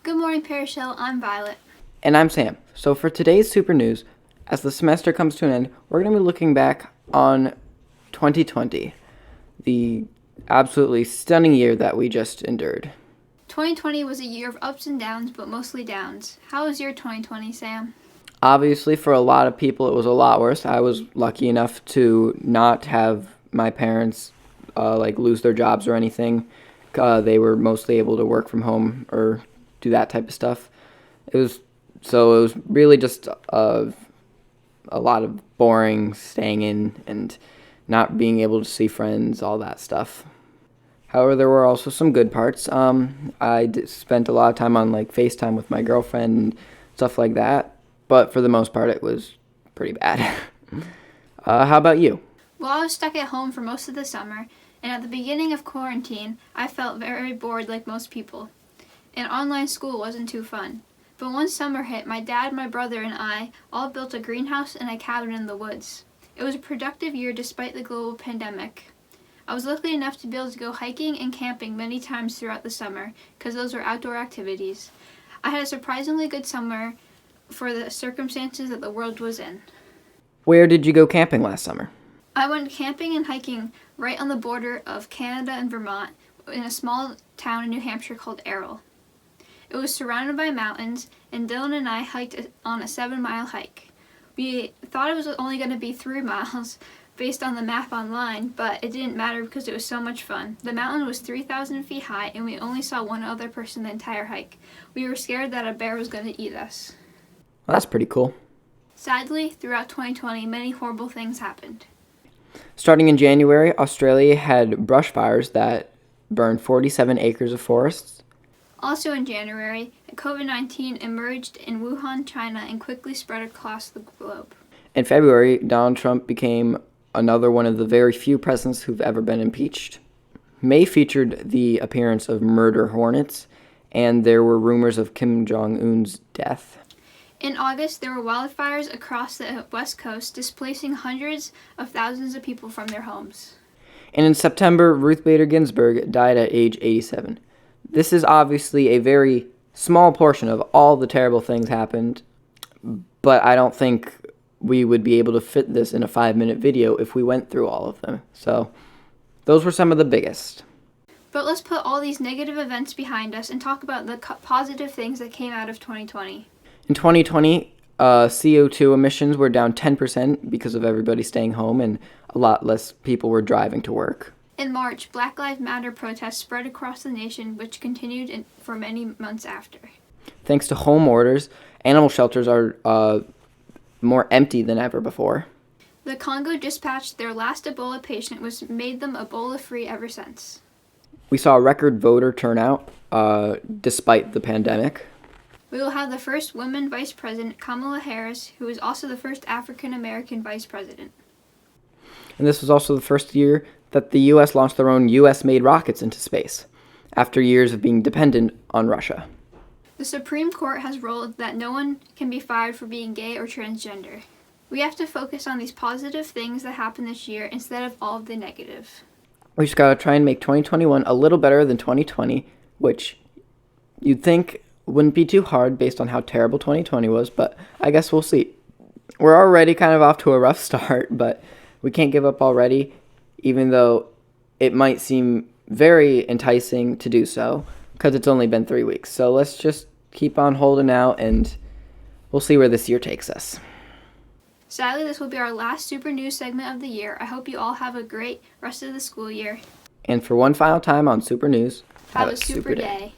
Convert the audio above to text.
Good morning, Parish. I'm Violet. And I'm Sam. So for today's Supernewzzz, as the semester comes to an end, we're going to be looking back on 2020, the absolutely stunning year that we just endured. 2020 was a year of ups and downs, but mostly downs. How was your 2020, Sam? Obviously, for a lot of people, it was a lot worse. I was lucky enough to not have my parents lose their jobs or anything. They were mostly able to work from home or do that type of stuff. It was really just a lot of boring staying in and not being able to see friends, all that stuff. However, there were also some good parts. Spent a lot of time on FaceTime with my girlfriend and stuff like that. But for the most part, it was pretty bad. How about you? Well, I was stuck at home for most of the summer, and at the beginning of quarantine, I felt very bored like most people. And online school wasn't too fun. But once summer hit, my dad, my brother, and I all built a greenhouse and a cabin in the woods. It was a productive year despite the global pandemic. I was lucky enough to be able to go hiking and camping many times throughout the summer, because those were outdoor activities. I had a surprisingly good summer for the circumstances that the world was in. Where did you go camping last summer? I went camping and hiking right on the border of Canada and Vermont in a small town in New Hampshire called Errol. It was surrounded by mountains, and Dylan and I hiked on a 7-mile hike. We thought it was only going to be 3 miles based on the map online, but it didn't matter because it was so much fun. The mountain was 3,000 feet high, and we only saw one other person the entire hike. We were scared that a bear was going to eat us. Well, that's pretty cool. Sadly, throughout 2020, many horrible things happened. Starting in January, Australia had brush fires that burned 47 acres of forests. Also in January, COVID-19 emerged in Wuhan, China, and quickly spread across the globe. In February, Donald Trump became another one of the very few presidents who've ever been impeached. May featured the appearance of murder hornets, and there were rumors of Kim Jong-un's death. In August, there were wildfires across the West Coast, displacing hundreds of thousands of people from their homes. And in September, Ruth Bader Ginsburg died at age 87. This is obviously a very small portion of all the terrible things happened, but I don't think we would be able to fit this in a 5-minute video if we went through all of them. So those were some of the biggest. But let's put all these negative events behind us and talk about the positive things that came out of 2020. In 2020, CO2 emissions were down 10% because of everybody staying home, and a lot less people were driving to work. In March, Black Lives Matter protests spread across the nation, which continued for many months after. Thanks to home orders, animal shelters are more empty than ever before. The Congo dispatched their last Ebola patient, which made them Ebola-free ever since. We saw a record voter turnout despite the pandemic. We will have the first woman vice president, Kamala Harris, who is also the first African-American vice president. And this was also the first year that the U.S. launched their own U.S.-made rockets into space, after years of being dependent on Russia. The Supreme Court has ruled that no one can be fired for being gay or transgender. We have to focus on these positive things that happened this year instead of all of the negative. We just gotta try and make 2021 a little better than 2020, which you'd think wouldn't be too hard based on how terrible 2020 was, but I guess we'll see. We're already kind of off to a rough start, but we can't give up already, even though it might seem very enticing to do so, because it's only been 3 weeks. So let's just keep on holding out, and we'll see where this year takes us. Sadly, this will be our last Supernewzzz segment of the year. I hope you all have a great rest of the school year. And for one final time on Supernewzzz, Have a super day.